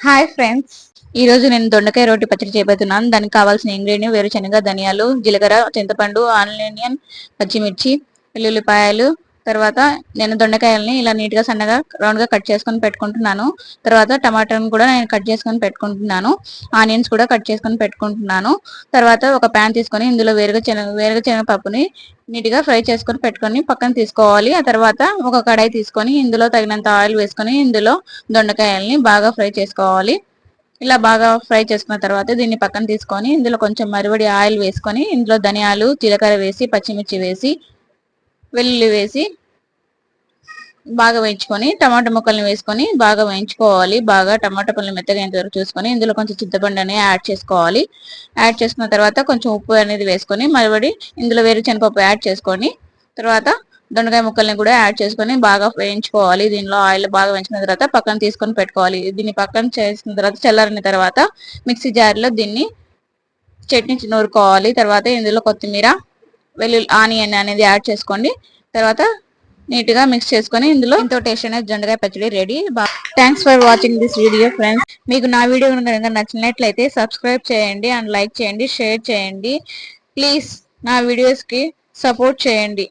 Hi friends, ఈ రోజు నేను దొండకాయ రోటి పచ్చడి చేయబోతున్నాను. దానికి కావాల్సిన ఇంగ్రీడియంట్ వేరుశనగ, ధనియాలు, జీలకర్ర, చింతపండు, ఆనియన్, పచ్చిమిర్చి, వెల్లుల్లిపాయలు. తర్వాత నేను దొండకాయల్ని ఇలా నీట్ గా సన్నగా రౌండ్ గా కట్ చేసుకొని పెట్టుకుంటున్నాను. తర్వాత టమాటాను కూడా నేను కట్ చేసుకొని పెట్టుకుంటున్నాను. ఆనియన్స్ కూడా కట్ చేసుకొని పెట్టుకుంటున్నాను. తర్వాత ఒక ప్యాన్ తీసుకొని ఇందులో వేరుశనగ పప్పుని నీట్ గా ఫ్రై చేసుకొని పెట్టుకొని పక్కన తీసుకోవాలి. ఆ తర్వాత ఒక కడాయి తీసుకొని ఇందులో తగినంత ఆయిల్ వేసుకొని ఇందులో దొండకాయల్ని బాగా ఫ్రై చేసుకోవాలి. ఇలా బాగా ఫ్రై చేసుకున్న తర్వాత దీన్ని పక్కన తీసుకొని ఇందులో కొంచెం మరివడి ఆయిల్ వేసుకొని ఇందులో ధనియాలు, జీలకర్ర వేసి, పచ్చిమిర్చి వేసి, వెల్లుల్లి వేసి బాగా వేయించుకొని టమాటా ముక్కల్ని వేసుకొని బాగా వేయించుకోవాలి. బాగా టమాటా పళ్ళు మెత్తగా అయ్యేంత వరకు చూసుకొని ఇందులో కొంచెం చింతపండు అనేది యాడ్ చేసుకోవాలి. యాడ్ చేసుకున్న తర్వాత కొంచెం ఉప్పు అనేది వేసుకొని మరివడి ఇందులో వేరుశనగపప్పు యాడ్ చేసుకొని తర్వాత దొండకాయ ముక్కల్ని కూడా యాడ్ చేసుకొని బాగా వేయించుకోవాలి. దీనిలో ఆయిల్ బాగా వేయించిన తర్వాత పక్కన తీసుకొని పెట్టుకోవాలి. దీన్ని పక్కన చేసిన తర్వాత చల్లారిన తర్వాత మిక్సీ జార్లో దీన్ని చట్నీ నూరుకోవాలి. తర్వాత ఇందులో కొత్తిమీర, ఆనియన్ అనేది యాడ్ చేసుకోండి. తర్వాత నీట్ గా మిక్స్ చేసుకొని ఇందులో ఎంతో టేస్ట్ అనేది దొండకాయ పచ్చడి ready. Thanks for watching this video friends. మీకు నా వీడియో కనుక నచ్చినట్లయితే సబ్స్క్రైబ్ చేయండి అండ్ లైక్ చేయండి, షేర్ చేయండి. ప్లీజ్ నా వీడియోస్ కి సపోర్ట్ చేయండి.